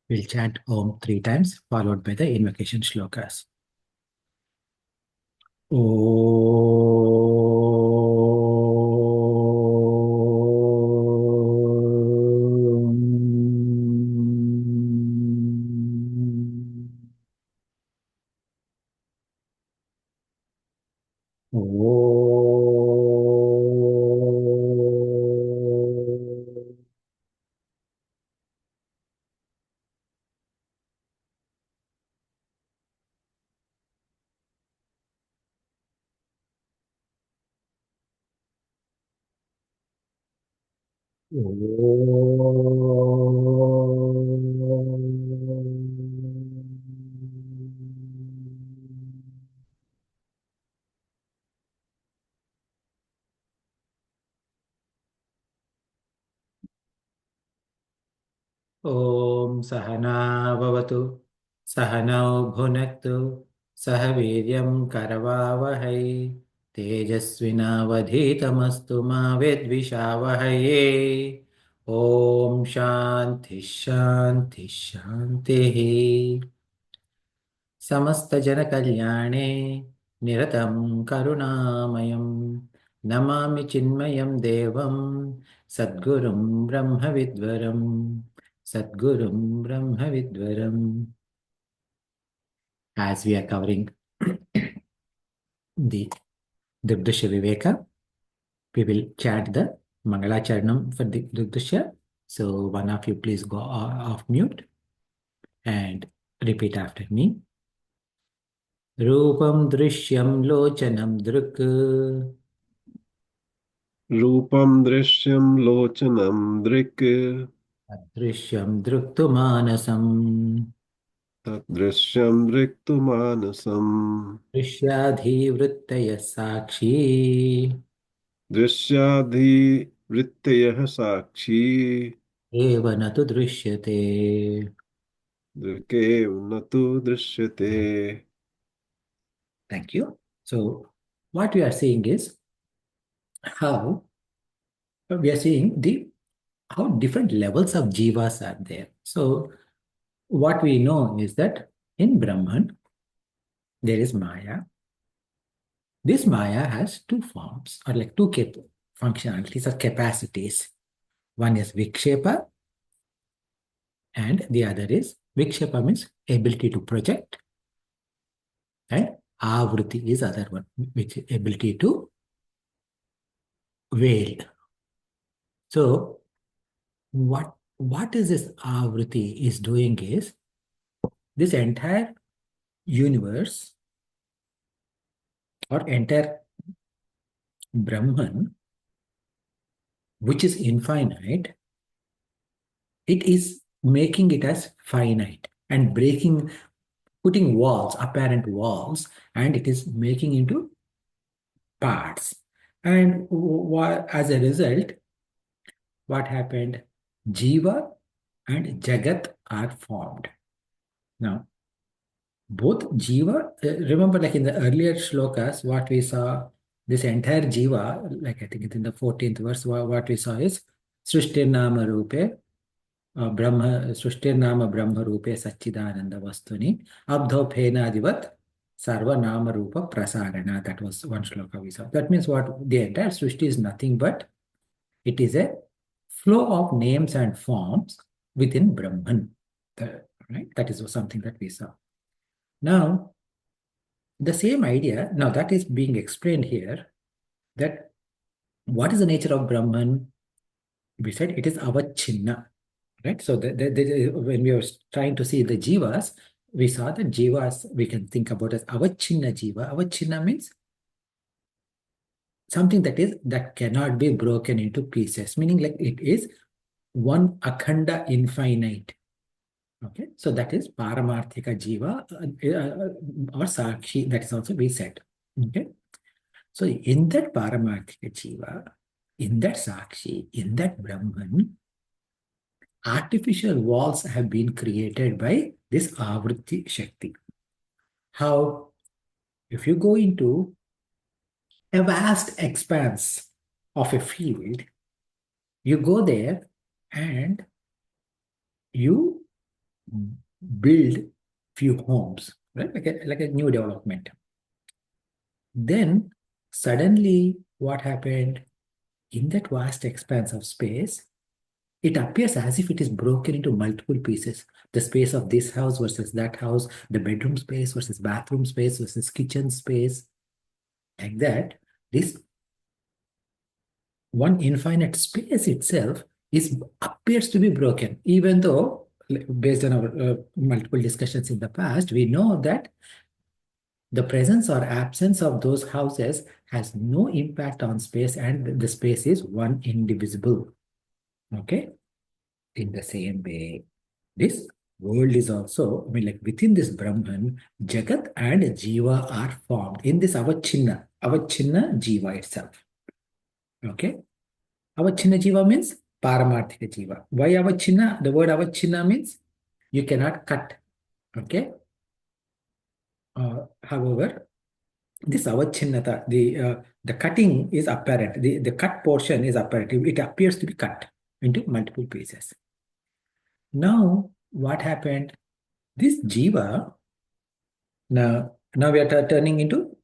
We'll chant Om 3 times, followed by the invocation shlokas. Om Sahana Bhavatu Sahanau Bhunaktu Sah Viryam Karavavahai Tejasvinavadhitamastu ma Vedvishavahai Om Shanti Shanti Shanti समस्तजनकल्याणे निरतं करुणामयं Namami चिन्मयं देवं सद्गुरुं ब्रह्मविद्वरं सद्गुरुं ब्रह्मविद्वरम्. As we are covering the DrgDrsyaViveka, we will chant the Mangala Charanam for the DrgDrsya. So one of you please go off mute and repeat after me. Rupam Drishyam Lochanam Druk रूपं दृश्यं लोचनं दृक् Drishyam Druktu Manasam तदृश्यं दृक्तुमानसम् Drishyadhivrittaya Sakshi दृश्याधिवृत्तयः साक्षी Evanatu Drishyate. दृक्केव न तु दृश्यते. Thank you. So what we are seeing is how we are seeing the how different levels of jivas are there. So what we know is that in Brahman there is Maya. This Maya has two forms or like two functionalities or capacities. One is Vikshepa and the other is Vikshepa means ability to project and Avruti is other one which is ability to veil. So what is this Avruti is doing is this entire universe or entire Brahman which is infinite, it is making it as finite and putting walls, apparent walls, and it is making into parts. And as a result, what happened? Jiva and Jagat are formed. Now, both Jiva, remember like in the earlier shlokas, what we saw, this entire Jiva, like I think it's in the 14th verse, what we saw is Srishtir Nama Rupe, Brahma, Srishtir Nama Brahma Rupe Satchidananda Vastuni, Abdho Phenadivat Sarva Nama Rupa Prasarana. That was one shloka we saw. That means what the entire Srishti is nothing but it is a flow of names and forms within Brahman. Right? That is something that we saw. Now, the same idea, now that is being explained here, that what is the nature of Brahman? We said it is avachinna, right? So when we were trying to see the jivas, we saw that jivas we can think about as avachinna jiva. Avachinna means something that cannot be broken into pieces, meaning like it is one akhanda infinite. Okay, so that is Paramarthika Jiva or Sakshi, that is also we said. Okay, so in that Paramarthika Jiva, in that Sakshi, in that Brahman, artificial walls have been created by this Avritti Shakti. How? If you go into a vast expanse of a field, you go there and you build few homes, right? Like a new development. Then suddenly, what happened in that vast expanse of space? It appears as if it is broken into multiple pieces. The space of this house versus that house, the bedroom space versus bathroom space versus kitchen space, like that. This one infinite space itself is appears to be broken, even though, based on our multiple discussions in the past, we know that the presence or absence of those houses has no impact on space, and the space is one indivisible. Okay. In the same way, this world is also, I mean, like within this Brahman, Jagat and Jiva are formed in this Avachinna Jiva itself. Okay. Avachinna Jiva means Paramarthika Jiva. Why Avachinna? The word Avachinna means you cannot cut. Okay. However, this Avachinnata, the cutting is apparent. The cut portion is apparent. It appears to be cut into multiple pieces. Now, what happened? This Jiva, now we are turning into,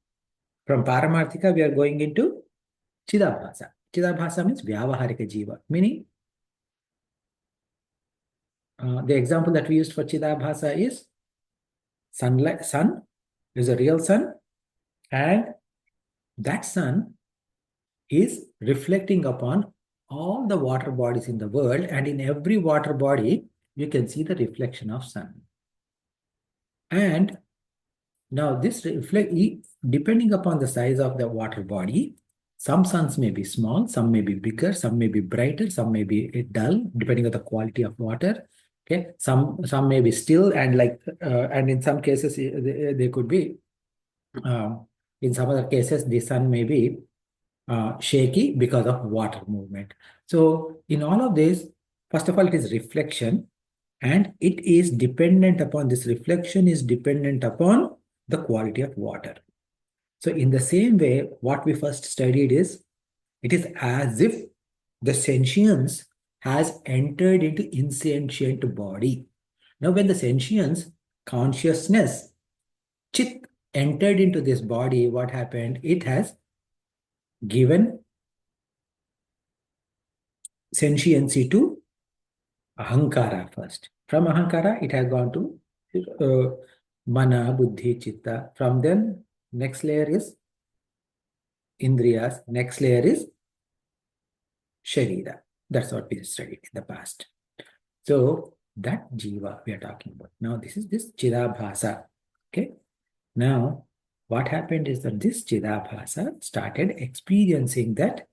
from Paramarthika, we are going into Chidabhasa. Chidabhasa means Vyavaharika Jiva, meaning the example that we used for Chidabhasa is sunlight. Sun is a real sun, and that sun is reflecting upon all the water bodies in the world, and in every water body, you can see the reflection of sun. And now this reflect, depending upon the size of the water body, some suns may be small, some may be bigger, some may be brighter, some may be dull, depending on the quality of water. Okay, some may be still, and and in some cases they could be. In some other cases, the sun may be shaky because of water movement. So in all of this, first of all, it is reflection, and it is dependent upon, this reflection is dependent upon the quality of water. So in the same way, what we first studied is, it is as if the sentience has entered into insentient body. Now when the sentience, consciousness, chit, entered into this body, what happened? It has given sentiency to ahankara first. From ahankara, it has gone to mana, buddhi, chitta. From then, next layer is indriyas. Next layer is sharira. That's what we studied in the past. So that jiva we are talking about. Now this is this chidabhasa. Okay. Now what happened is that this chidabhasa started experiencing that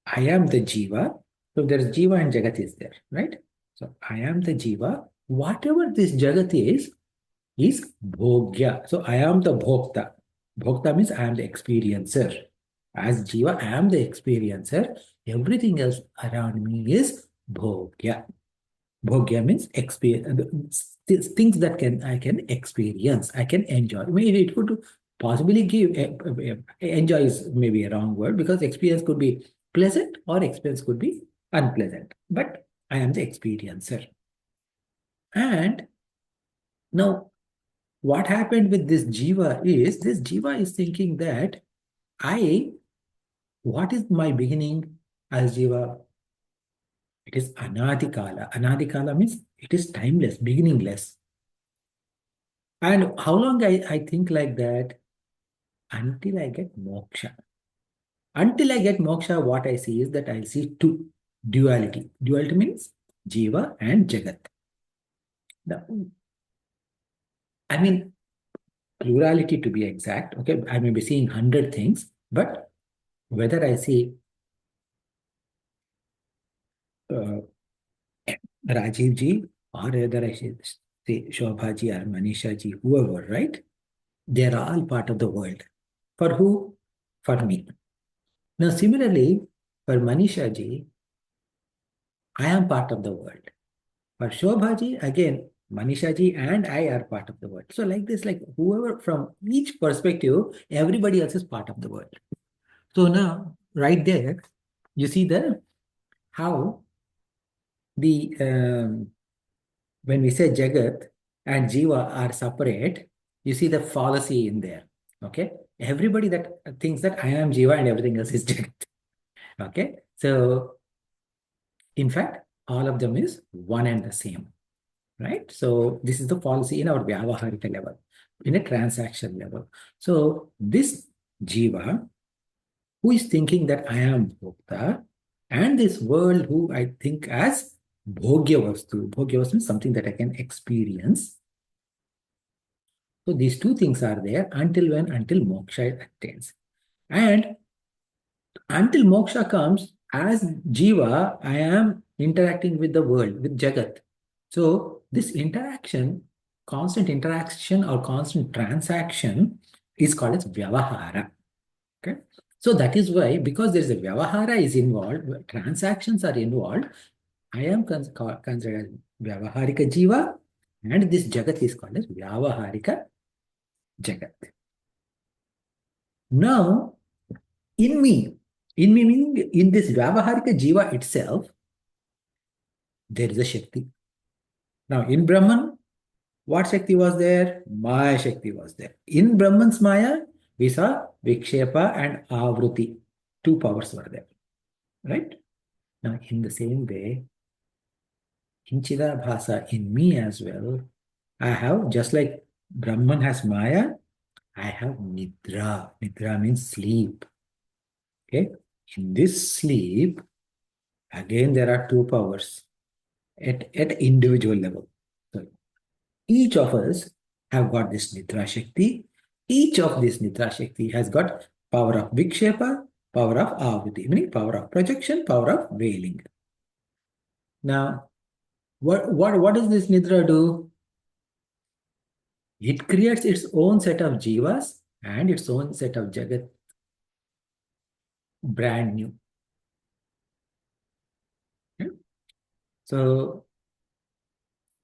I am the jiva. So there is jiva and jagat is there, right? So I am the jiva. Whatever this jagat is bhogya. So I am the bhokta. Bhokta means I am the experiencer. As jiva, I am the experiencer. Everything else around me is bhogya. Bhogya means experience, things that I can experience, I can enjoy. Maybe it could possibly give, enjoy is maybe a wrong word, because experience could be pleasant or experience could be unpleasant. But I am the experiencer. And now what happened with this jiva is, this jiva is thinking that what is my beginning as jiva? It is anadikala. Anadikala means it is timeless, beginningless. And how long I think like that? Until I get moksha. Until I get moksha, what I see is that I see two, duality. Duality means jiva and jagat. I mean, plurality to be exact. Okay, I may be seeing 100 things, but whether I see uh, Rajiv ji, or whether I say Shobha ji or Manisha ji, whoever, right? They are all part of the world. For who? For me. Now, similarly, for Manisha ji, I am part of the world. For Shobha ji, again, Manisha ji and I are part of the world. So like this, like whoever, from each perspective, everybody else is part of the world. So now, right there, you see the how the when we say Jagat and Jiva are separate, you see the fallacy in there. Okay. Everybody that thinks that I am Jiva and everything else is Jagat. Okay. So in fact, all of them is one and the same. Right? So this is the policy in our Vyavaharika level, in a transaction level. So this Jiva, who is thinking that I am Bhokta, and this world who I think as Bhogya Vastu. Bhogya Vastu is something that I can experience. So these two things are there until when? Until moksha attains. And until moksha comes, as Jiva, I am interacting with the world, with Jagat. So this interaction, constant interaction or constant transaction is called as Vyavahara. Okay. So that is why, because there is a Vyavahara is involved, transactions are involved, I am considered as Vyavaharika Jiva, and this Jagat is called as Vyavaharika Jagat. Now, in me, meaning in this Vyavaharika Jiva itself, there is a Shakti. Now, in Brahman, what Shakti was there? Maya Shakti was there. In Brahman's Maya, we saw Vikshepa and Avruti. Two powers were there. Right? Now, in the same way, in Chidabhasa, in me as well, I have, just like Brahman has Maya, I have Nidra. Nidra means sleep. Okay? In this sleep, again, there are two powers at individual level. So each of us have got this Nidra Shakti. Each of this Nidra Shakti has got power of Vikshepa, power of Ahuti, meaning power of projection, power of veiling. Now, what does this Nidra do? It creates its own set of Jivas and its own set of Jagat, brand new. Okay? So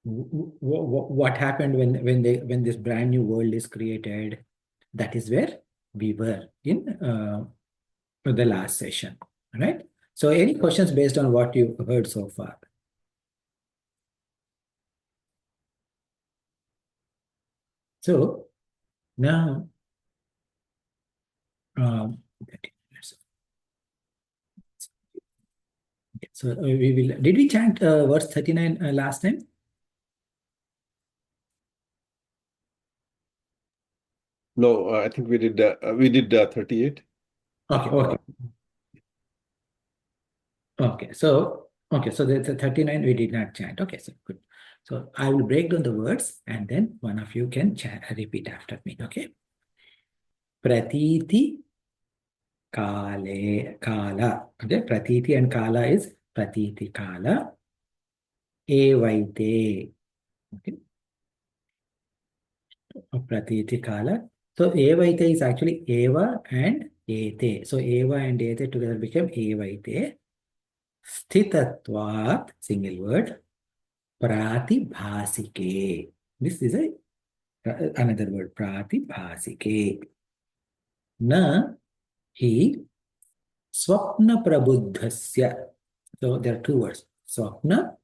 what happened when this brand new world is created? That is where we were in the last session, right? So any questions based on what you've heard so far? So now, so we will. Did we chant verse 39 last time? No, I think we did 38. Okay, okay. Okay, so the 39 we did not chant. Okay, so good. So I will break down the words and then one of you can repeat after me. Okay. Pratiti kala. Okay, pratiti and kala is pratiti kala evaite. Okay, pratiti kala. So evaite is actually eva and ete. So eva and ete together became evaite. Sthitatvat, single word. Pratibhasike. This is another word, pratibhasike. Na hi swapna prabuddhasya. So there are two words, swapna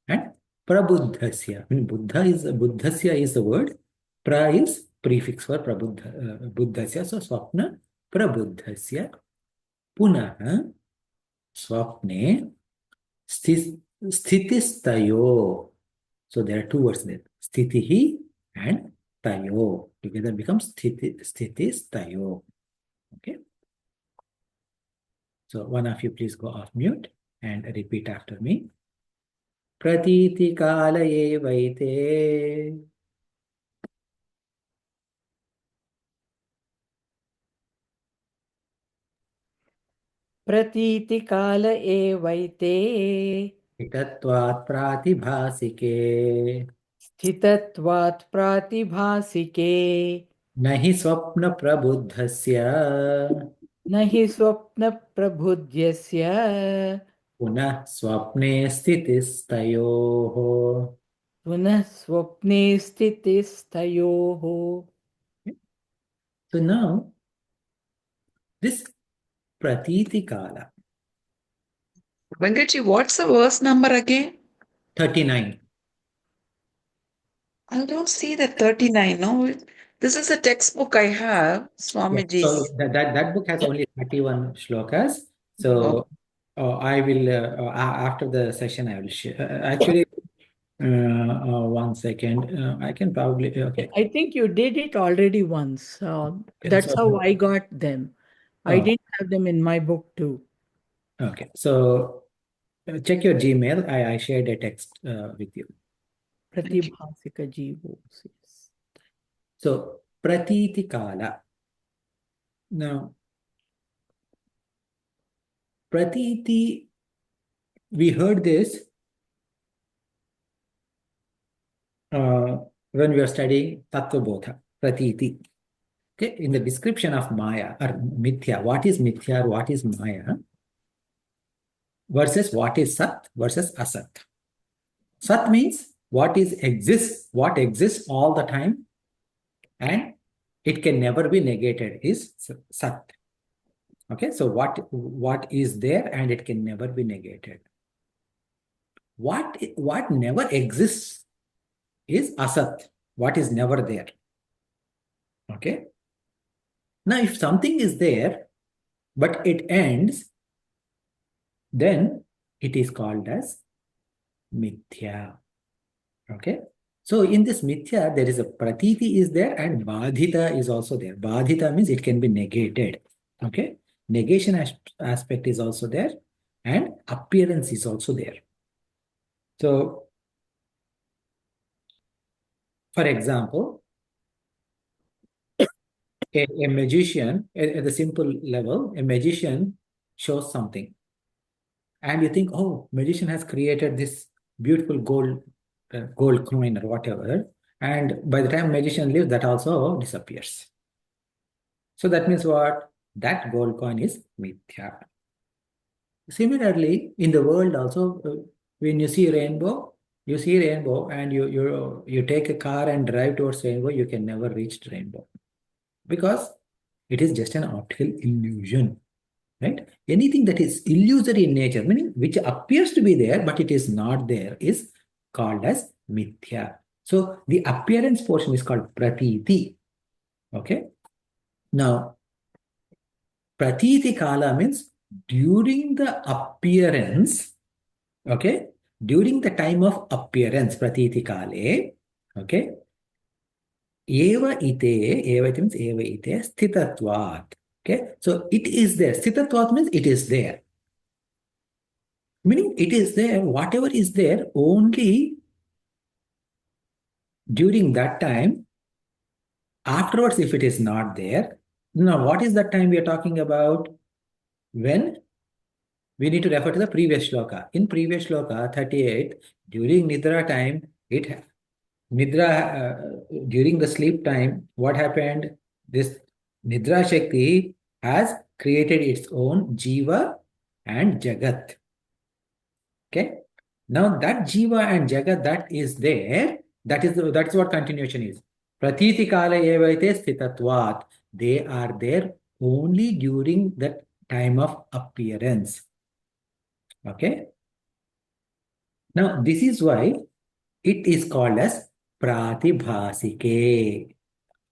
and prabuddhasya. I mean, buddhasya is the word. Pra is prefix for buddhasya. So swapna prabuddhasya. Punaha swapne sthitistayo. So there are two words there. Sthitihi and tayo. Together becomes sthitistayo. Okay. So one of you please go off mute and repeat after me. Pratiti kalaye vaite. प्रतीतिकाल एवैते Itatvat pratibhasike. स्थितत्वात् प्रातिभासिके Nahi swapna prabuddhasya. न हि स्वप्नप्रबुध्यस्य Punah swapne stitistayoho. पुनः स्वप्ने स्थितिस्तयोः. So now, this pratiti kala, Venkatji, what's the verse number again? 39. I don't see the 39. No, this is a textbook I have, Yeah. So Swamiji's. that book has only 31 shlokas. Oh, So I will after the session I will share. Actually, one second. I can probably okay. I think you did it already once. That's So how I got them. I oh, didn't have them in my book too. okay. So check your Gmail. I shared a text with you. thank you. Pratibhasika Jeevos. Yes. So pratiti kala. Now pratiti, we heard this when we are studying Tattva Bodha, pratiti. Okay, in the description of Maya or Mithya, what is Mithya, what is Maya, versus what is Sat versus Asat. Sat means what exists all the time, and it can never be negated is Sat. Okay, so what is there and it can never be negated. What never exists is Asat, what is never there. Okay. Now, if something is there, but it ends, then it is called as Mithya. Okay. So in this Mithya, there is a Pratiti is there and Badhita is also there. Badhita means it can be negated. Okay. Negation aspect is also there and appearance is also there. So, for example, a magician, at the simple level, a magician shows something. And you think, oh, magician has created this beautiful gold coin or whatever. And by the time magician leaves, that also disappears. So that means what? That gold coin is mithya. Similarly, in the world also, when you see rainbow and you take a car and drive towards rainbow, you can never reach the rainbow because it is just an optical illusion, right? Anything that is illusory in nature, meaning which appears to be there but it is not there, is called as mithya. So the appearance portion is called pratiti. Okay. Now, pratiti kala means during the appearance, okay, during the time of appearance, pratiti kale, okay, eva ite means eva ite sthitatvat. Okay, so it is there. Sthitatvat means it is there. Meaning it is there, whatever is there, only during that time. Afterwards, if it is not there, now what is that time we are talking about? When we need to refer to the previous shloka. In previous shloka 38, during Nidra time, during the sleep time, what happened? This Nidra Shakti has created its own Jiva and Jagat. Okay. Now that Jiva and Jagat that is there, that's what continuation is. Pratiti kala evaite sthitatvat. They are there only during that time of appearance. Okay. Now this is why it is called as pratibhasike.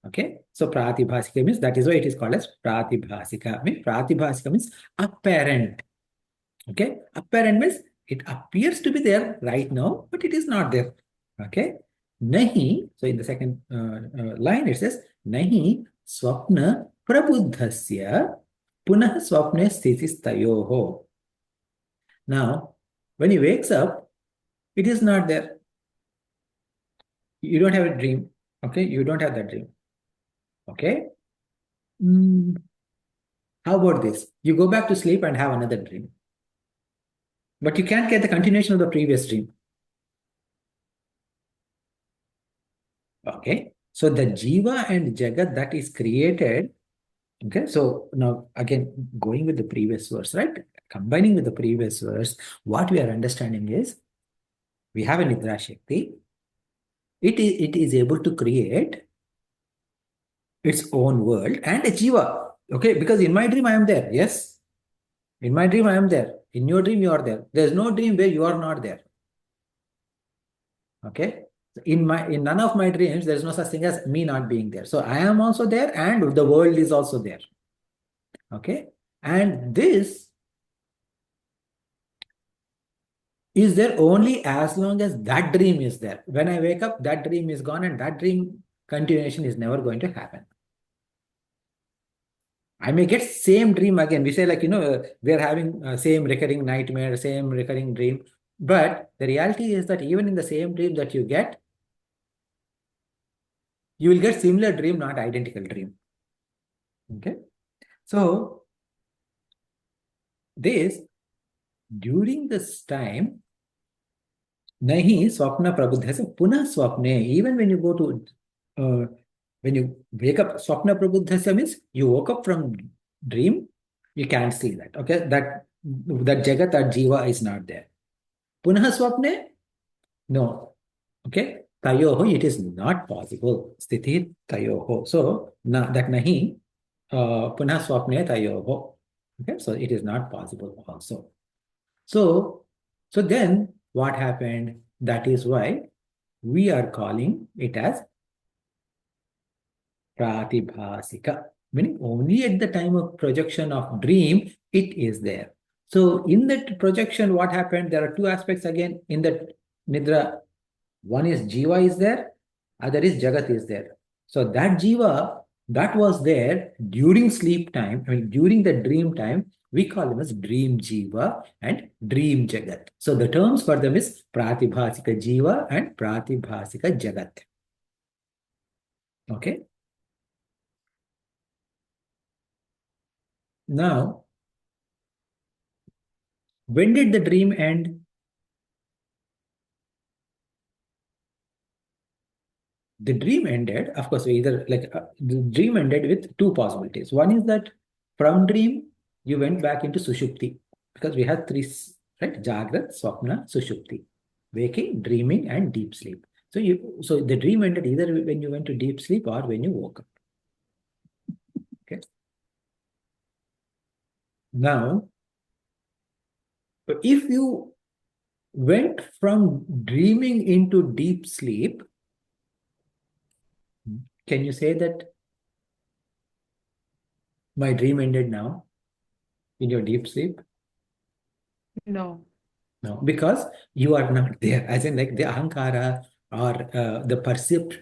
Okay. So pratibhasika means that is why it is called as pratibhasika. Pratibhasika means apparent. Okay. Apparent means it appears to be there right now, but it is not there. Okay. Nahi. So in the second line it says Nahi swapna prabuddhasya punah swapne sthitistayoho. Now, when he wakes up, it is not there. You don't have a dream. Okay. You don't have that dream. Okay. How about this? You go back to sleep and have another dream. But you can't get the continuation of the previous dream. Okay. So the Jiva and Jagat that is created. Okay. So now again, going with the previous verse, right? Combining with the previous verse, what we are understanding is we have a Nidra Shakti. It is able to create its own world and a Jiva. Okay. Because in my dream, I am there. Yes. In my dream, I am there. In your dream, you are there. There's no dream where you are not there. Okay. In none of my dreams, there is no such thing as me not being there. So I am also there, and the world is also there. Okay, and this is there only as long as that dream is there. When I wake up, that dream is gone, and that dream continuation is never going to happen. I may get same dream again. We say like, we are having same recurring nightmare, same recurring dream. But the reality is that even in the same dream that you get, you will get similar dream, not identical dream. Okay. So this, during this time, nahi swapna prabuddhasya punah swapne. Even when you go to, when you wake up, swapna prabuddhasya means you woke up from dream, you can't see that. Okay. That jagat, that jiva is not there. Punah swapne? No. Okay. Tayoho, it is not possible. Sthiti tayoho. So, that nahi, punah swapne tayoho. Okay. So, it is not possible also. So then what happened? That is why we are calling it as pratibhasika, meaning only at the time of projection of dream, it is there. So in that projection, what happened? There are two aspects again in that nidra. One is jiva is there, other is jagat is there. So that jiva that was there during sleep time, during the dream time, we call them as dream jiva and dream jagat. So the terms for them is pratibhasika jiva and pratibhasika jagat. Okay. Now, when did the dream end? The dream ended, of course, either the dream ended with two possibilities. One is that from dream, you went back into Sushupti, because we have three, right? Jagrat, Swapna, Sushupti. Waking, dreaming, and deep sleep. So the dream ended either when you went to deep sleep or when you woke up. Okay. Now, if you went from dreaming into deep sleep, can you say that my dream ended now in your deep sleep? No. No, because you are not there. As in, like the ahankara or the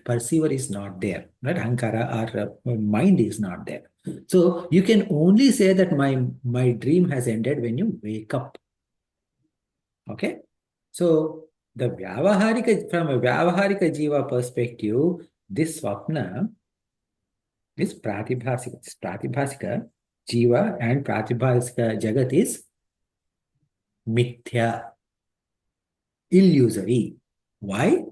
perceiver is not there. Right? Ahankara or mind is not there. So you can only say that my dream has ended when you wake up. Okay. So from a Vyavaharika Jiva perspective, this Swapna is Pratibhasika. This Pratibhasika Jiva and Pratibhasika Jagat is Mithya, illusory. Why?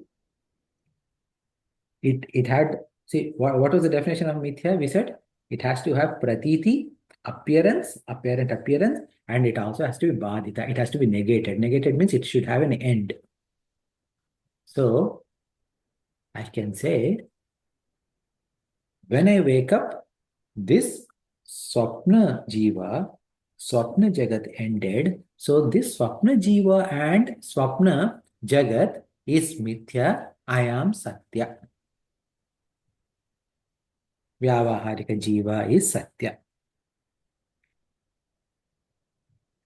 It had, see, what was the definition of Mithya? We said it has to have pratiti, appearance, apparent appearance, and it also has to be badita. It has to be negated. Negated means it should have an end. So I can say, when I wake up, this Swapna Jiva, Swapna Jagat ended. So this Swapna Jiva and Swapna Jagat is Mithya. I am Satya. Vyavaharika Jiva is Satya.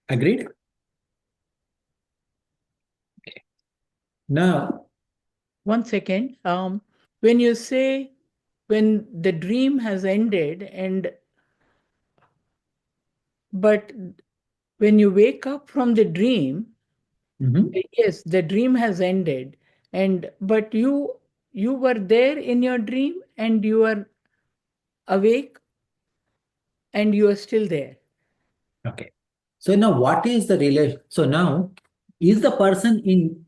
Agreed? Okay. Now, One second. When you say when the dream has ended but when you wake up from the dream, yes, the dream has ended, but you were there in your dream and you are awake and you are still there. okay. So now what is the relation? So now, is the person in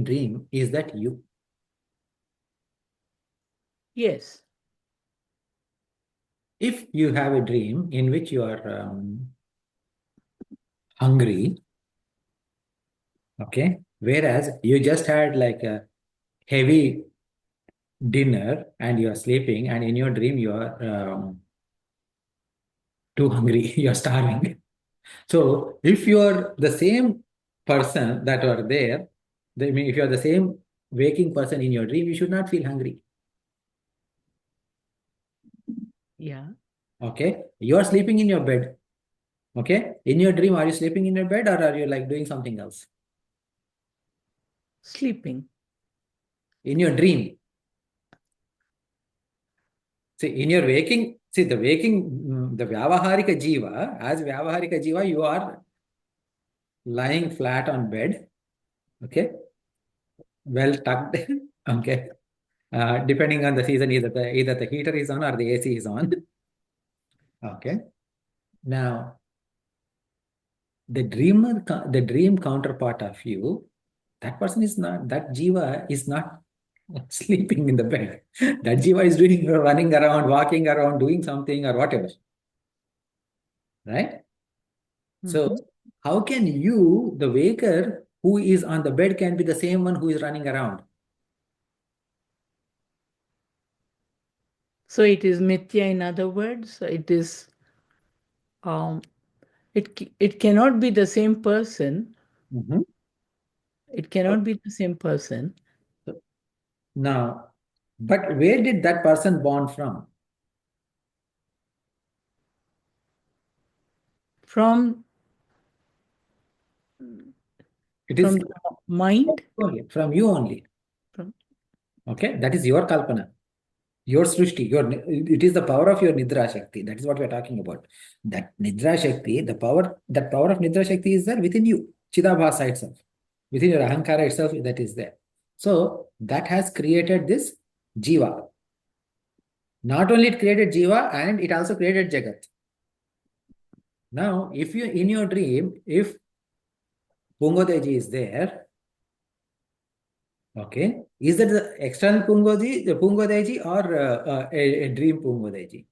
dream, is that you? Yes. If you have a dream in which you are hungry, okay, whereas you just had like a heavy dinner and you are sleeping, and in your dream you are too hungry, you are starving. So if you are the same person that are there, if you're the same waking person in your dream, you should not feel hungry. Yeah. Okay. You are sleeping in your bed. Okay. In your dream, are you sleeping in your bed or are you like doing something else? Sleeping. In your dream. See, in your waking, see the waking, the Vyavaharika Jiva, as Vyavaharika Jiva, you are lying flat on bed. Okay. Well tucked. Okay. Depending on the season, either the heater is on or the AC is on. Okay. Now, the dream counterpart of you, that person is not, that jiva is not sleeping in the bed. That jiva is running around, walking around, doing something or whatever. Right? So, how can you, the waker who is on the bed, can be the same one who is running around? So it is mithya, in other words. It is, it cannot be the same person. It cannot be the same person. Now, but where did that person born from? From It is the mind. from you only. Okay, that is your kalpana, your srushti, it is the power of your nidra shakti. That is what we are talking about. That nidra shakti, that power of nidra shakti is there within you, chidabhasa itself, within your ahankara itself, that is there. So that has created this jiva. Not only it created jiva, and it also created jagat. Now, if you in your dream, if Pungodeji is there, okay, is that the external Pungodeji or a dream Pungodeji?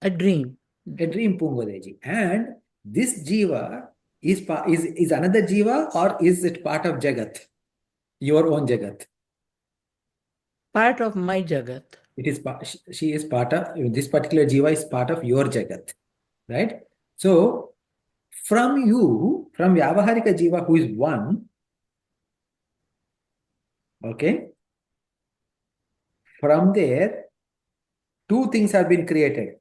A dream. A dream Pungodeji. And this jiva is another jiva, or is it part of Jagat? Your own Jagat? Part of my Jagat. It is she is part of, this particular jiva is part of your Jagat. Right? So from you, from Vyavaharika jiva who is one, okay, from there, two things have been created.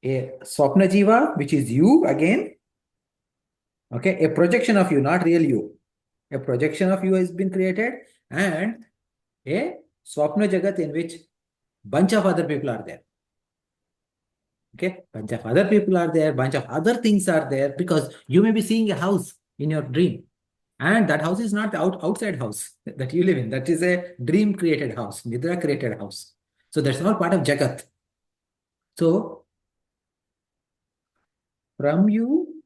A Swapna jiva, which is you again. Okay, a projection of you, not real you. A projection of you has been created, and a Swapna Jagat in which bunch of other people are there. Okay, bunch of other people are there, bunch of other things are there, because you may be seeing a house in your dream, and that house is not the outside house that you live in. That is a dream created house, Nidra created house. So that's all part of Jagat. So from you,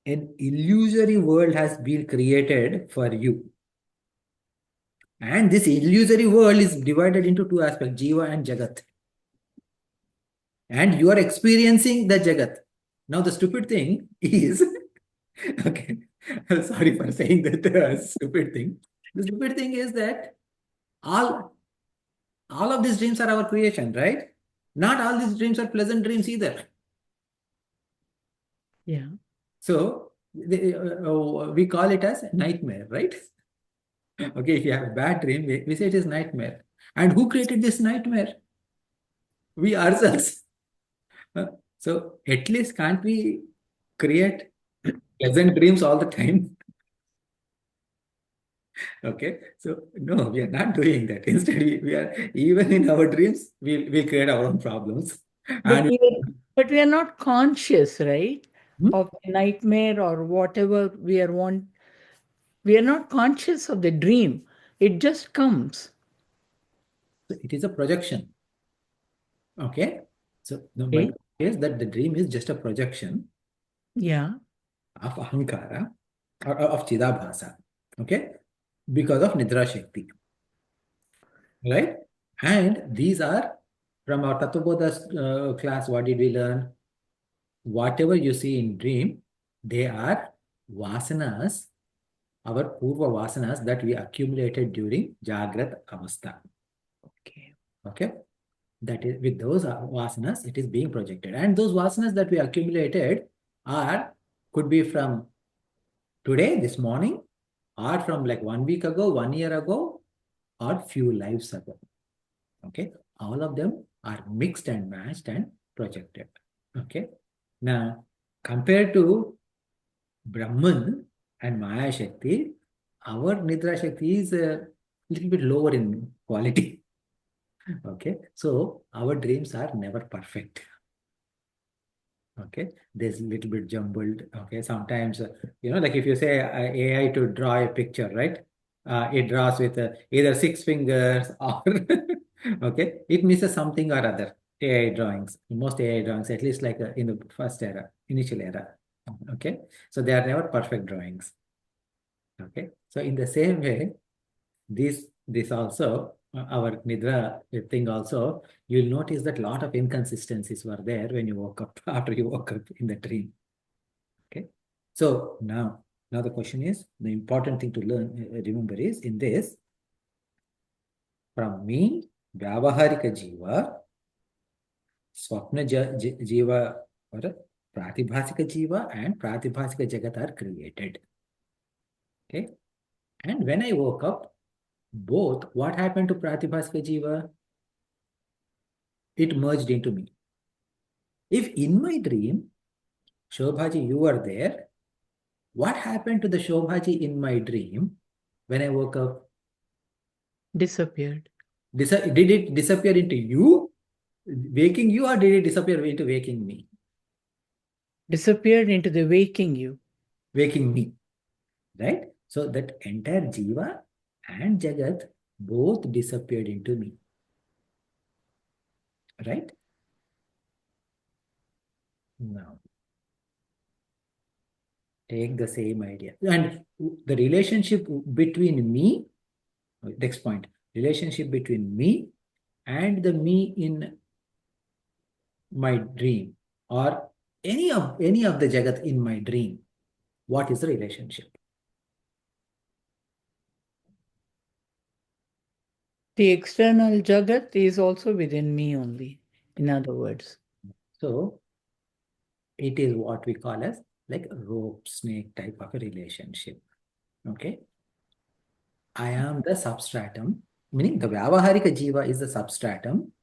an illusory world has been created for you. And this illusory world is divided into two aspects, Jiva and Jagat. And you are experiencing the Jagat. Now the stupid thing is, okay, sorry for saying that stupid thing. The stupid thing is that all of these dreams are our creation, right? Not all these dreams are pleasant dreams either. Yeah. So we call it as nightmare, right? Okay, if you have a bad dream, we say it is nightmare. And who created this nightmare? We ourselves. So at least can't we create pleasant dreams all the time? Okay, so no, we are not doing that. Instead, we are, even in our dreams, we create our own problems. And But we are not conscious, right? Of the nightmare or whatever we are we are not conscious of the dream. It just comes. it is a projection. Okay. So my point is that the dream is just a projection. Yeah. Of ahankara or of chidabhasa. Okay. Because of nidra shakti. Right? And these are from our Tattvabodha class. What did we learn? Whatever you see in dream, they are vasanas, our purva vasanas that we accumulated during Jagrat Avastha. Okay. Okay. That is, with those vasanas, it is being projected. And those vasanas that we accumulated could be from today, this morning, or from like 1 week ago, 1 year ago, or few lives ago. Okay, all of them are mixed and matched and projected. Okay, now compared to Brahman and Maya Shakti, our Nidra Shakti is a little bit lower in quality. Okay, so our dreams are never perfect. Okay, there's a little bit jumbled. Okay, sometimes, like if you say AI to draw a picture, right? It draws with either 6 fingers or, okay, it misses something or other. AI drawings, most AI drawings, at least like in the first era, initial era. Okay, so they are never perfect drawings. Okay, so in the same way, this also, our Nidra thing also, you'll notice that a lot of inconsistencies were there when you woke up, after you woke up in the dream. Okay. So now the question is, the important thing to remember is, in this, from me, Vyavaharika Jiva, Swapna Jiva, or Pratibhasika Jiva and Pratibhasika Jagat are created. Okay. And when I woke up, both, what happened to Pratibhasika Jiva? It merged into me. If in my dream, Shobhaji, you were there, what happened to the Shobhaji in my dream when I woke up? Disappeared. Did it disappear into you, waking you, or did it disappear into waking me? Disappeared into the waking you. Waking me, right? So that entire Jiva and Jagat both disappeared into me, right? Now, take the same idea. And the relationship between me, next point, relationship between me and the me in my dream, or any of the Jagat in my dream, what is the relationship? The external Jagat is also within me only, in other words. So it is what we call as like rope snake type of a relationship. Okay. I am the substratum, meaning the Vyavaharika Jiva is the substratum,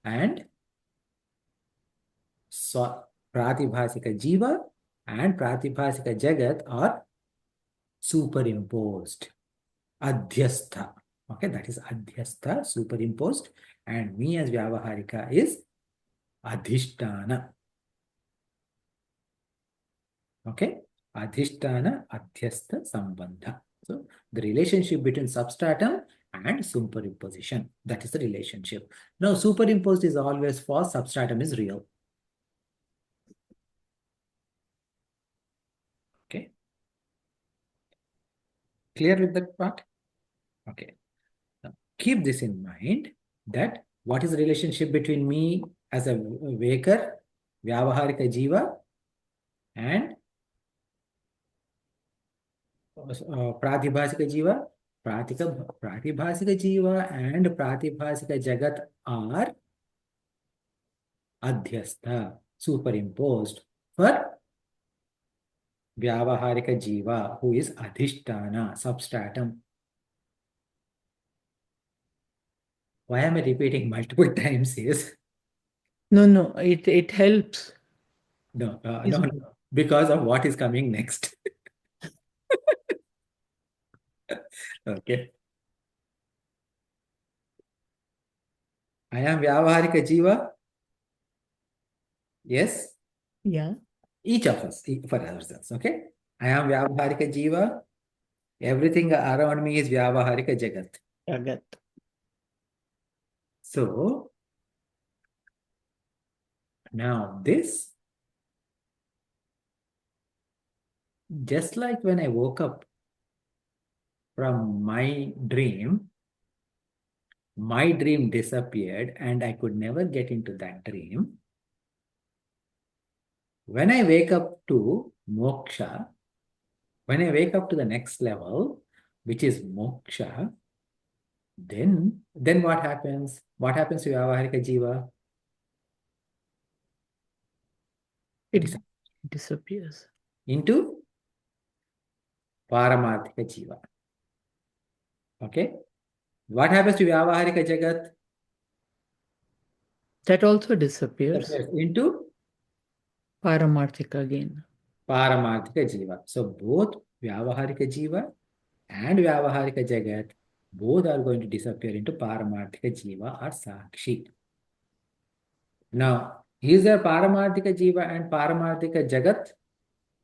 and so Pratibhasika Jiva and Pratibhasika Jagat are superimposed. Adhyastha. Okay, that is Adhyastha, superimposed, and me as Vyavaharika is Adhishtana. Okay, Adhishtana, Adhyastha, Sambandha. So the relationship between substratum and superimposition, that is the relationship. Now, superimposed is always false, substratum is real. Okay. Clear with that part? Okay. Now, keep this in mind, that what is the relationship between me as a waker, Vyavaharika Jiva, and Pratibhasika Jiva? Pratibhasika Jiva and Pratibhasika Jagat are Adhyastha, superimposed, for Vyavaharika Jiva, who is Adhishtana, substratum. Why am I repeating multiple times is? No, it helps. No, because of what is coming next. Okay. I am Vyavaharika Jiva. Yes? Yeah. Each of us, for ourselves. Okay? I am Vyavaharika Jiva. Everything around me is Vyavaharika Jagat. Jagat. So, now this, just like when I woke up from my dream disappeared and I could never get into that dream. When I wake up to moksha, when I wake up to the next level, which is moksha, then what happens? What happens to Vyavaharika Jiva? It disappears. Into Paramarthika Jiva. Okay. What happens to Vyavaharika Jagat? That also disappears. Into Paramarthika again. Paramarthika Jiva. So both Vyavaharika Jiva and Vyavaharika Jagat, both are going to disappear into Paramarthika Jiva or Sakshi. Now, is there Paramarthika Jiva and Paramarthika Jagat?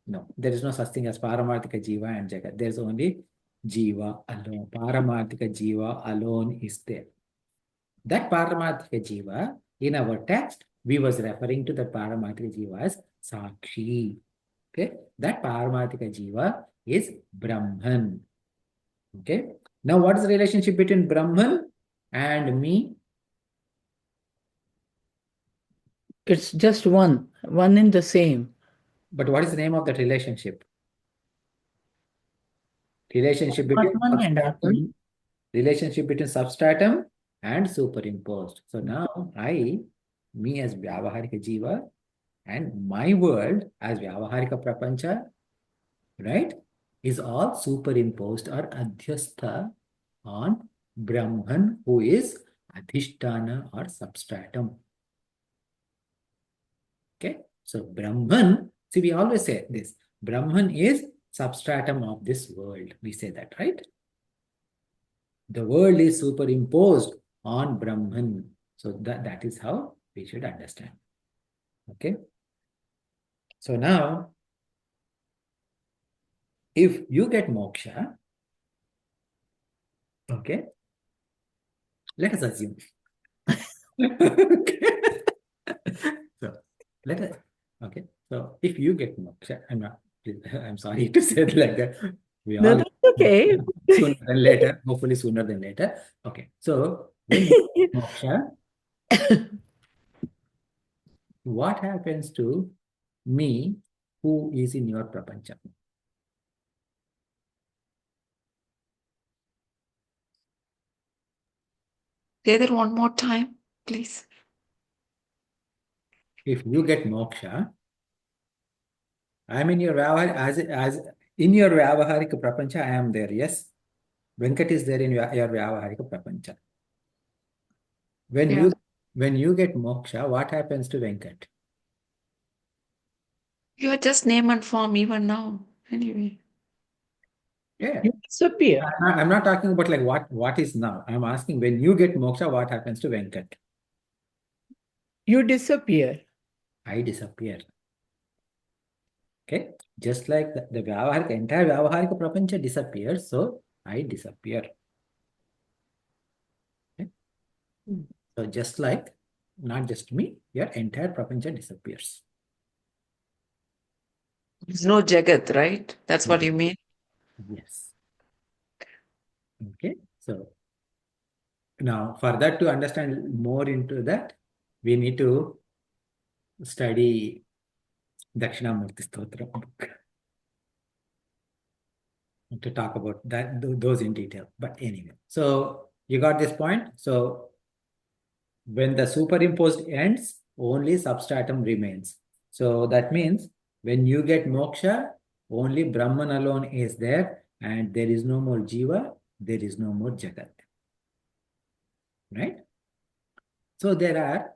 No, there is no such thing as Paramarthika Jiva and Jagat. There is only Jiva alone. Paramarthika Jiva alone is there. That Paramarthika Jiva, in our text, we was referring to the Paramarthika Jiva as Sakshi. Okay, that Paramarthika Jiva is Brahman. Okay, now what is the relationship between Brahman and me? It's just one in the same. But what is the name of that relationship? Relationship between substratum, relationship between substratum and superimposed. So now me as Vyavaharika Jiva and my world as Vyavaharika Prapancha, right, is all superimposed or adhyastha on Brahman, who is Adhisthana or substratum. Okay, so Brahman, see, we always say this, Brahman is substratum of this world. We say that, right? The world is superimposed on Brahman. So that is how we should understand. Okay. So now, if you get moksha, okay, let us assume. Okay. So let us, okay. So if you get moksha, I'm sorry to say it like that. We all that's okay. sooner than later, hopefully sooner than later. Okay. So when you get moksha, what happens to me who is in your prapancha? Say that one more time, please. If you get moksha, I'm in your Vyavahar, as in your Vyavaharika Prapancha, I am there, yes. Venkat is there in your Vyavaharika Prapancha. When you get moksha, what happens to Venkat? You are just name and form even now. Anyway. Yeah. You disappear. I'm not talking about like what is now. I'm asking when you get moksha, what happens to Venkat? You disappear. I disappear. Okay. Just like the Vyavaharika, entire Vyavaharika Prapancha disappears, so I disappear. Okay. So just like, not just me, your entire Prapancha disappears. There's no Jagat, right? That's what you mean? Yes. Okay. So now for that to understand more into that, we need to study Dakshinamurti Stotra book to talk about those in detail. But anyway, so you got this point. So when the superimposed ends, only substratum remains. So that means when you get moksha, only Brahman alone is there, and there is no more Jiva, there is no more Jagat. Right? So there are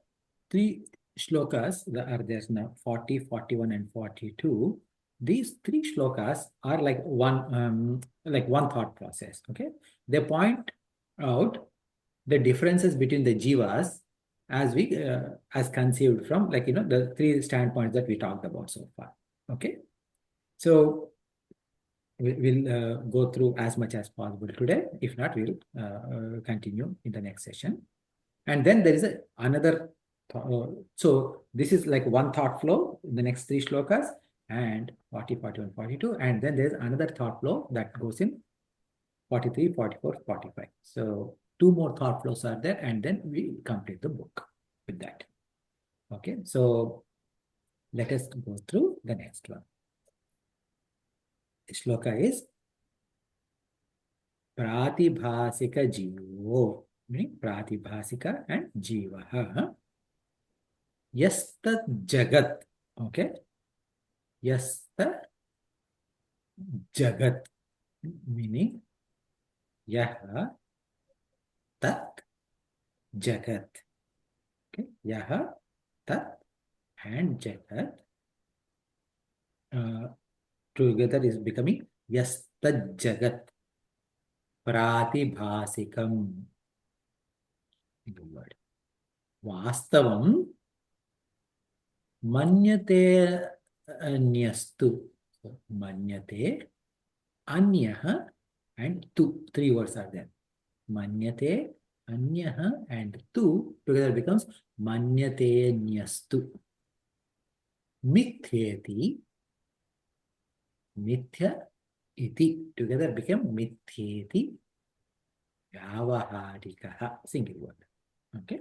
3 shlokas that are there now, 40, 41, and 42. These 3 shlokas are like one thought process. Okay, they point out the differences between the jivas as conceived from the 3 standpoints that we talked about so far. Okay, so we'll go through as much as possible today. If not, we'll continue in the next session. And then there is another. So this is like one thought flow in the next 3 shlokas, and 40, 41, 42. And then there's another thought flow that goes in 43, 44, 45. So 2 more thought flows are there, and then we complete the book with that. Okay, so let us go through the next one. The shloka is Pratibhasika Jivo, meaning Pratibhasika and Jivaha. Yasta Jagat. Okay. Yasta Jagat. meaning Yaha Tat Jagat. Okay, Yaha Tat and Jagat together is becoming Yastat Jagat Pratibhasikam. Word. Vastavam Manyate Anyastu. So, Manyate Anyaha and Tu. Three words are there. Manyate Anyaha and Tu together becomes Manyate Nyastu. Mithyeti Mithya iti together became Mithyeti Vyavaharikaha. Single word. Okay.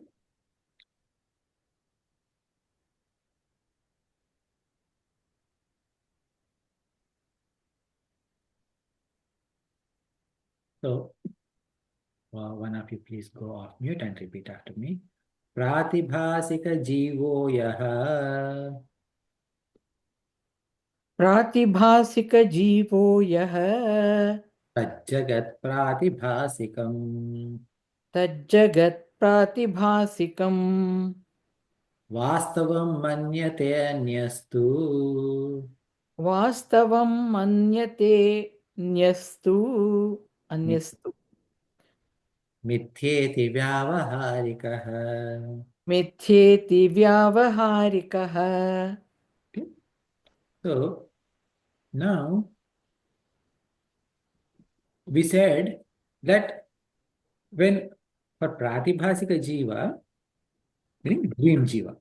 So, one of you please go off mute and repeat after me. Pratibhasika jivo yaha प्रातिभासिकजीवो यः tajjagat pratibhasikam तज्जगत्प्रातिभासिकम् vastavam manyate anyastu वास्तवं मन्यते अन्यस्तु mithyeti vyavaharikah. मिथ्येति व्यावहारिकः. Okay. So now we said that when for pratibhasika jiva, meaning dream jiva,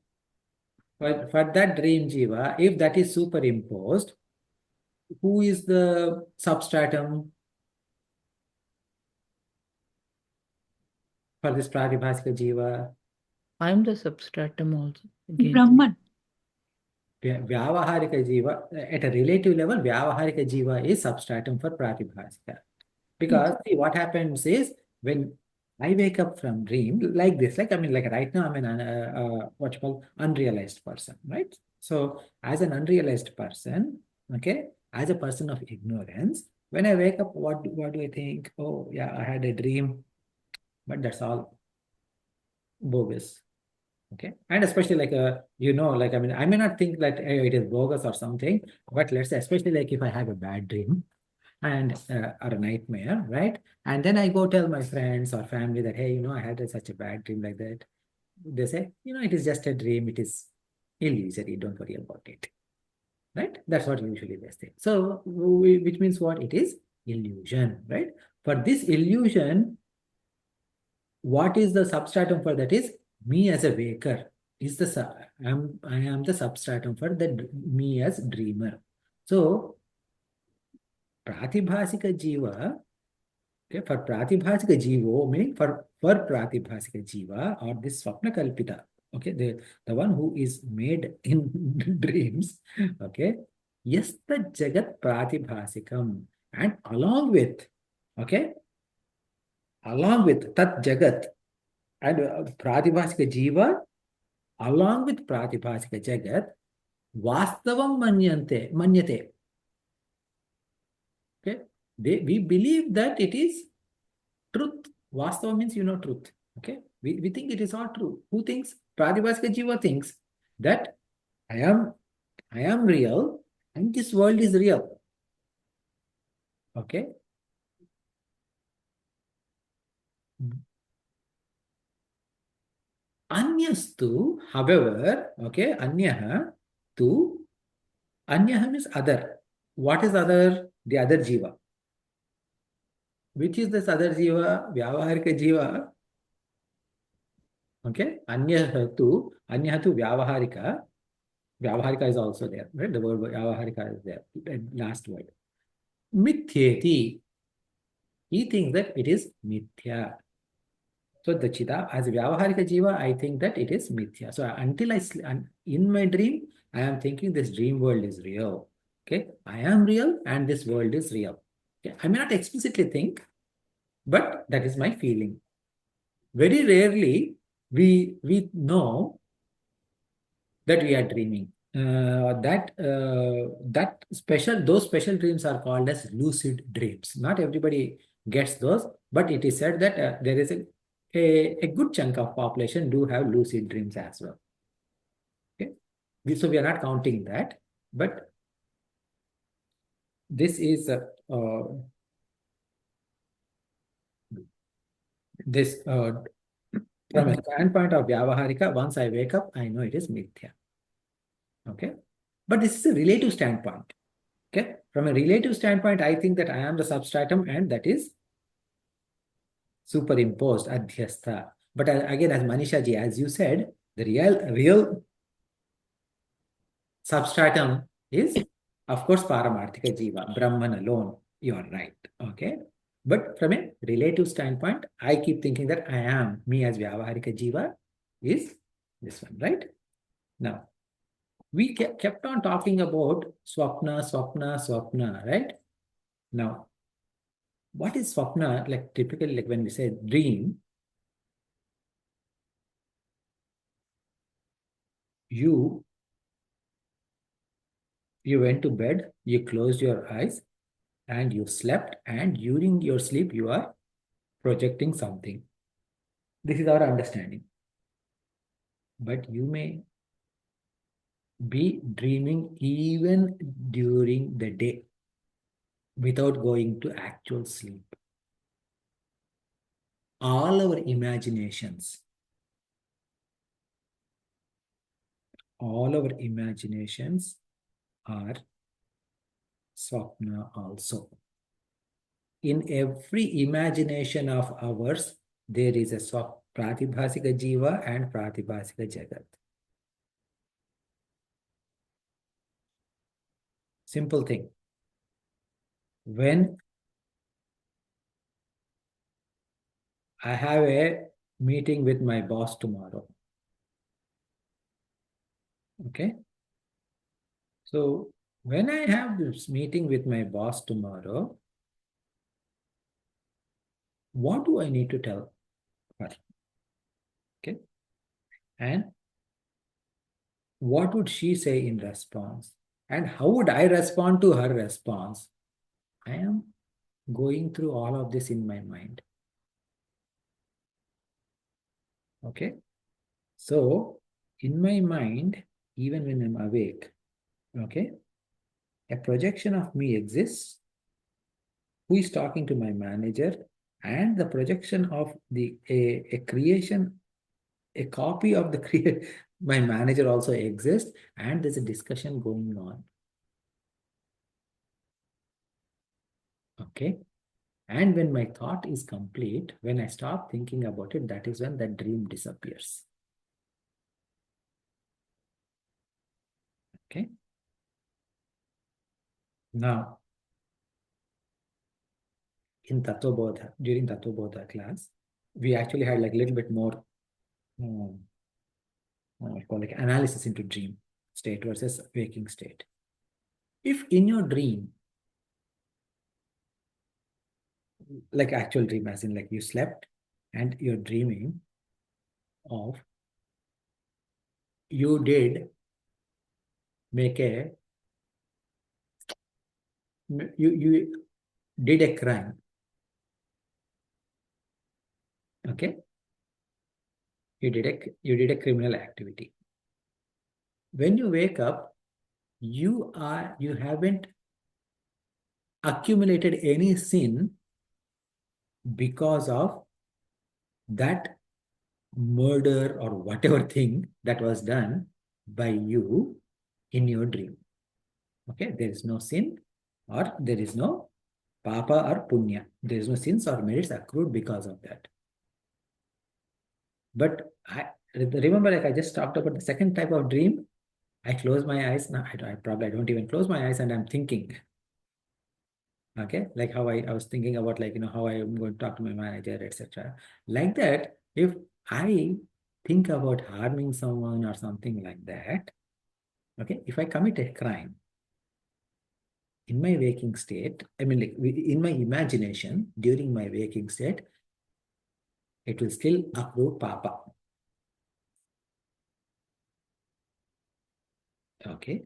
for that dream jiva, if that is superimposed, who is the substratum for this pratibhasika jiva? I am the substratum also. Again. Brahman. Vyavaharika jiva, at a relative level, Vyavaharika jiva is substratum for pratibhasika. Because see, what happens is when I wake up from dream like this, like right now I'm an what you call unrealized person, right? So as an unrealized person, okay, as a person of ignorance, when I wake up, what do I think? Oh yeah, I had a dream, but that's all bogus. Okay, and especially like I may not think that it is bogus or something, but let's say especially like if I have a bad dream and or a nightmare, right? And then I go tell my friends or family that, hey, I had such a bad dream like that. They say, it is just a dream. It is illusory. Don't worry about it, right? That's what usually they say. So, which means what? It is illusion, right? For this illusion, what is the substratum for that is me as a waker. I am the substratum for the me as dreamer. So, Pratibhasika Jiva, okay, for Pratibhasika Jivo, meaning for Pratibhasika Jiva or this Swapna Kalpita, okay, the one who is made in dreams, okay, yes, the Jagat Pratibhasikam, and along with Tat Jagat and Pratibhasika Jiva, along with Pratibhasika Jagat, Vastavam Manyate. Okay, we believe that it is truth. Vastava means truth. Okay, we think it is all true. Who thinks? Pratibhasika Jiva thinks that I am real and this world is real. Okay. Anyastu, however, okay, Anyaha means other. What is other? The other Jiva. Which is this other Jiva? Vyavaharika Jiva. Okay, Anyahatu Vyavaharika. Vyavaharika is also there, right? The word Vyavaharika is there. The last word. Mithyeti. He thinks that it is Mithya. So the Chita, as Vyavaharika Jiva, I think that it is Mithya. So until in my dream, I am thinking this dream world is real. Okay, I am real and this world is real. Okay, I may not explicitly think, but that is my feeling. Very rarely we know that we are dreaming. those special dreams are called as lucid dreams. Not everybody gets those, but it is said that there is a good chunk of population do have lucid dreams as well. Okay, so we are not counting that, but this is this from a standpoint of Vyavaharika. Once I wake up, I know it is mithya. Okay, but this is a relative standpoint. Okay, from a relative standpoint, I think that I am the substratum and that is superimposed, adhyastha. But again, as Manisha ji, as you said, the real substratum is, of course, Paramarthika Jiva, Brahman alone. You are right. Okay. But from a relative standpoint, I keep thinking that I am, me as Vyavaharika Jiva is this one, right? Now, we kept on talking about swapna, swapna, swapna, right? Now, what is swapna? Like typically, like when we say dream, you went to bed, you closed your eyes, and you slept, and during your sleep, you are projecting something. This is our understanding. But you may be dreaming even during the day without going to actual sleep. All our imaginations are swapna also. In every imagination of ours, there is a Pratibhasika Jiva and Pratibhasika Jagat. Simple thing. When I have a meeting with my boss tomorrow, okay? So when I have this meeting with my boss tomorrow, what do I need to tell her? Okay. And what would she say in response? And how would I respond to her response? I am going through all of this in my mind. Okay. So in my mind, even when I'm awake, okay, a projection of me exists, who is talking to my manager, and the projection of a creation, a copy of the my manager also exists, and there's a discussion going on. Okay. And when my thought is complete, when I stop thinking about it, that is when that dream disappears. Okay. Now, in Tattvabodha, during Tattvabodha class, we actually had like a little bit more like analysis into dream state versus waking state. If in your dream, like actual dream, as in like you slept and you're dreaming of, you did make you did a crime. Okay. You did a criminal activity. When you wake up, you haven't accumulated any sin because of that murder or whatever thing that was done by you in your dream. Okay, there is no sin or there is no papa or punya. There is no sins or merits accrued because of that. But I remember, like I just talked about the second type of dream. I close my eyes. Now I don't even close my eyes and I'm thinking. Okay, like how I was thinking about, like, how I am going to talk to my manager, etc. Like that, if I think about harming someone or something like that, okay, if I commit a crime in my waking state, I mean, like in my imagination during my waking state, it will still accrue papa. Okay,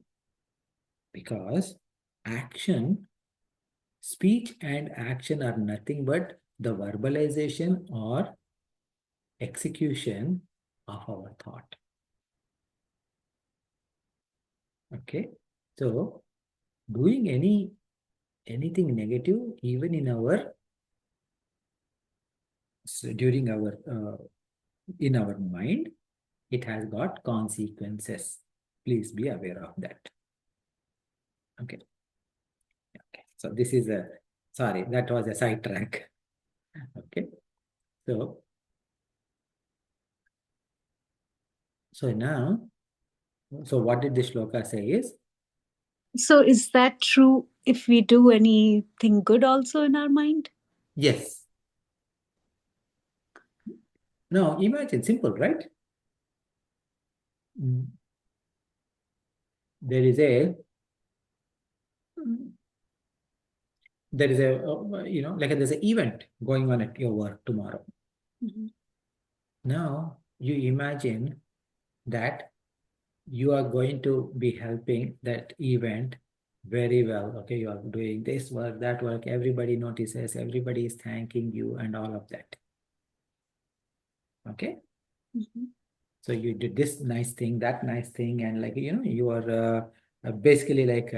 because speech and action are nothing but the verbalization or execution of our thought. Okay, so doing anything negative, even in our during our in our mind, it has got consequences. Please be aware of that. Okay. Okay. So this is sorry, that was a sidetrack. Okay. So now, so what did the shloka say is? So is that true if we do anything good also in our mind? Yes. Now imagine, simple, right? There is a like there's an event going on at your work tomorrow. Mm-hmm. Now you imagine that you are going to be helping that event very well. Okay, you are doing this work, that work, everybody notices, everybody is thanking you and all of that. Okay. Mm-hmm. So you did this nice thing, that nice thing, and like, you are basically like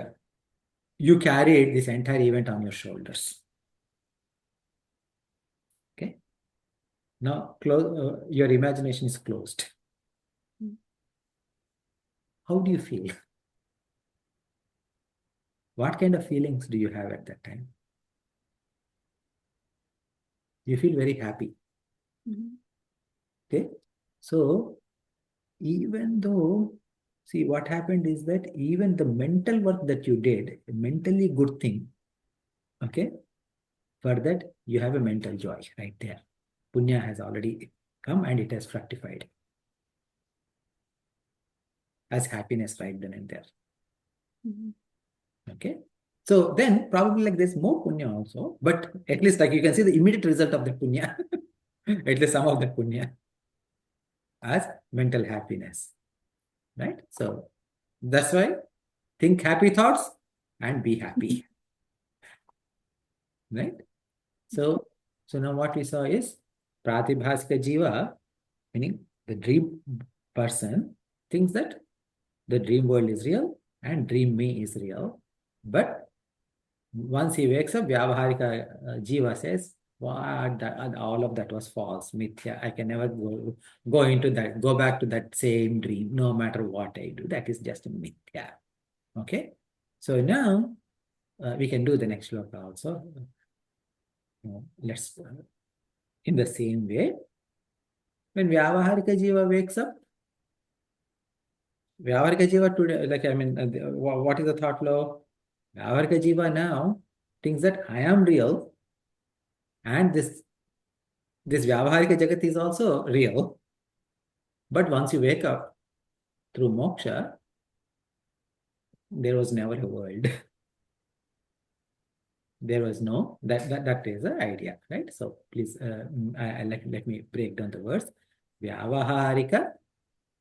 you carried this entire event on your shoulders. Okay. Now your imagination is closed. Mm-hmm. How do you feel? What kind of feelings do you have at that time? You feel very happy. Mm-hmm. Okay. So even though, see, what happened is that even the mental work that you did, a mentally good thing, okay, for that you have a mental joy right there. Punya has already come and it has fructified as happiness right then and there. Mm-hmm. Okay. So then probably like there's more punya also, but at least like you can see the immediate result of the punya, at least some of the punya as mental happiness, right? So that's why think happy thoughts and be happy, right? So now what we saw is Pratibhasika Jiva, meaning the dream person, thinks that the dream world is real and dream me is real. But once he wakes up, Vyavaharika Jiva says, what all of that was false, mithya. I can never go into that, go back to that same dream, no matter what I do. That is just a mithya. Okay. So now we can do the next shloka also. Let's in the same way. When Vyavaharika Jiva wakes up, Vyavaharika Jiva today, like what is the thought flow? Vyavaharika Jiva now thinks that I am real and this Vyavaharika Jagat is also real. But once you wake up through moksha, there was never a world. There was no, that is the idea, right? So please, let me break down the words. Vyavaharika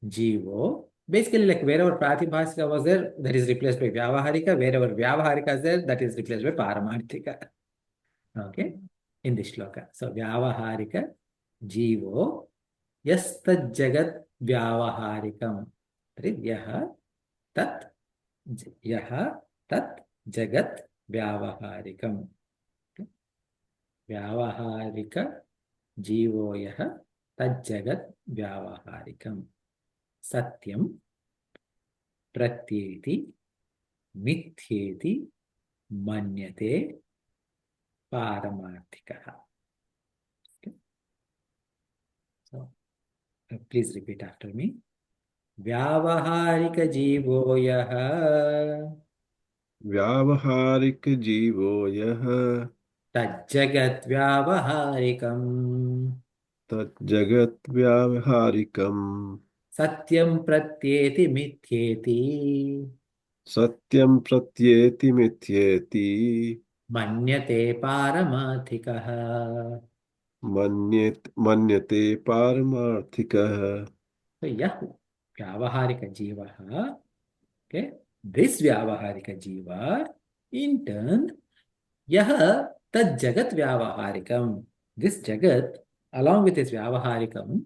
Jivo. Basically, like wherever Pratibhasika was there, that is replaced by Vyavaharika. Wherever Vyavaharika is there, that is replaced by Paramarthika. Okay, in this shloka. So Vyavaharika Jivo Yasta Jagat Vyavaharikam. Yaha Tat Yaha Tat Jagat Vyavaharikam. Vyavaharika Jivo Yaha Tat Jagat Vyavaharikam. Satyam Pratyeti Mithyeti Manyate Paramarthikaha. Okay. So please repeat after me. Vyavaharika Jivo Yaha व्यावहारिक जीवो यः Tajjagat Vyavaharikam तज्जगत् व्यावहारिकम् Satyam Pratyeti Mithyeti सत्यं प्रत्येति मिथ्येति Manyate Paramarthikaha. मन्यते पारमार्थिकः So Yahu Vyavaharika Jivaha Okay, this Vyavaharika Jiva, in turn, Yaha Tad Jagat Vyavaharikam. This Jagat, along with his Vyavaharikam,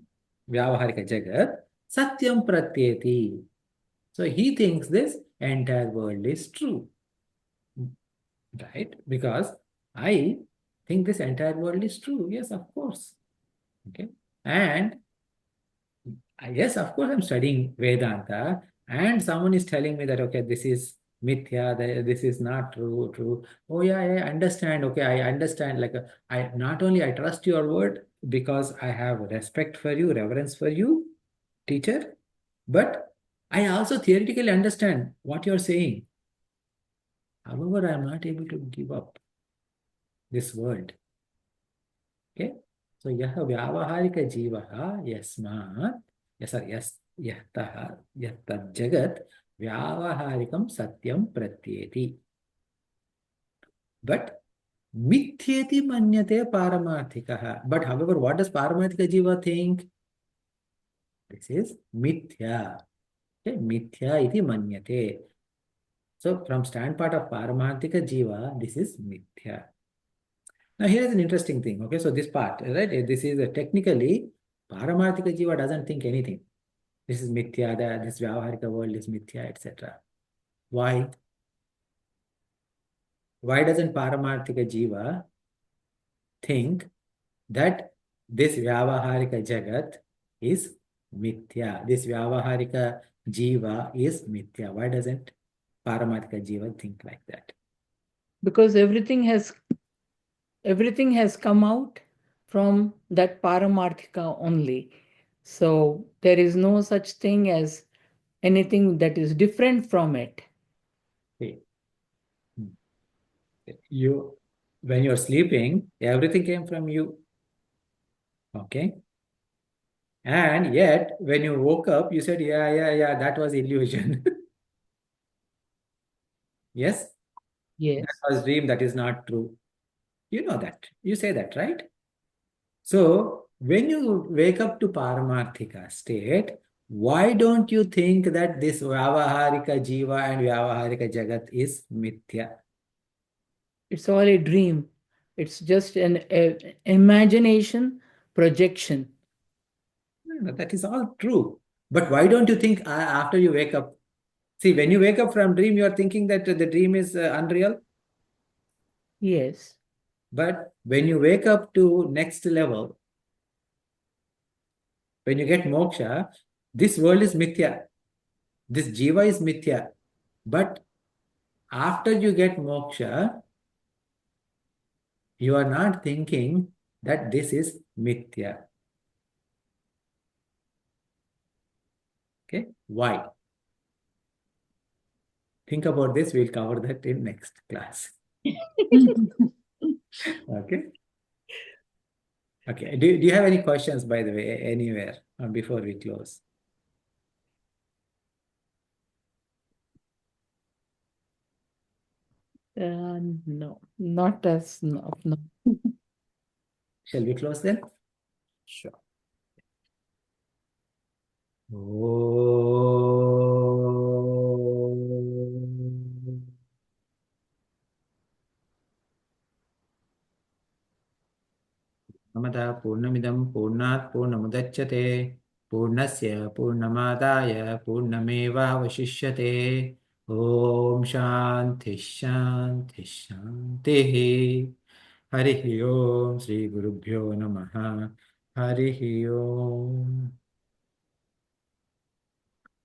Vyavaharika Jagat, Satyam Pratyeti. So he thinks this entire world is true. Right? Because I think this entire world is true. Yes, of course. Okay. And yes, of course, I'm studying Vedanta, and someone is telling me that, okay, this is mithya, this is not true. Oh, yeah, I understand. Okay, I understand. Like, I not only I trust your word because I have respect for you, reverence for you, teacher, but I also theoretically understand what you're saying. However, I'm not able to give up this world. Okay, so yaha vyavaharika jivaha yasmat, yattad jagat vyavaharikam satyam pratyeti. But mithyeti manyate paramarthikaha. But however, what does paramarthika jiva think? This is mithya. Okay, mithya iti manyate. So from standpoint of paramarthika jiva, this is mithya. Now here is an interesting thing. Okay, so this part, right? This is technically Paramarthika Jiva doesn't think anything. This is mithya, this Vyavaharika world is mithya, etc. Why? Why doesn't Paramarthika Jiva think that this Vyavaharika Jagat is mithya? This Vyavaharika Jiva is mithya. Why doesn't Paramarthika Jiva think like that? Because everything has come out from that paramarthika only. So there is no such thing as anything that is different from it. Okay. When you're sleeping, everything came from you. Okay. And yet, when you woke up, you said, yeah, that was illusion. Yes? Yes. That was dream, that is not true. You know that. You say that, right? So, when you wake up to Paramarthika state, why don't you think that this Vyavaharika Jiva and Vyavaharika Jagat is Mithya? It's all a dream. It's just an imagination projection. No, that is all true. But why don't you think after you wake up? See, when you wake up from dream, you are thinking that the dream is unreal. Yes. But when you wake up to next level, when you get moksha, this world is mithya. This jiva is mithya. But after you get moksha, you are not thinking that this is mithya. Okay? Why? Think about this. We'll cover that in next class. Okay? Okay. Do you have any questions, by the way, anywhere before we close? No, not as no. Shall we close then? Sure. Namada Purnamidam Purnat Purnamudachyate Purnasya Purnamadaya Purnameva Vashishyate Om Shanti Shanti Shanti Harihi Om Sri Gurubhyo Namaha Harihi Om.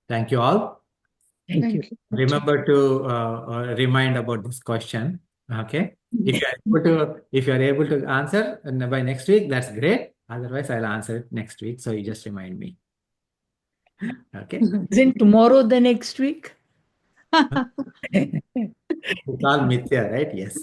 Thank you all. Thank you. Remember to remind about this question. Okay. If you are able to answer by next week, that's great. Otherwise, I'll answer it next week. So you just remind me. Okay. Isn't tomorrow the next week? It's all mithya, right? Yes.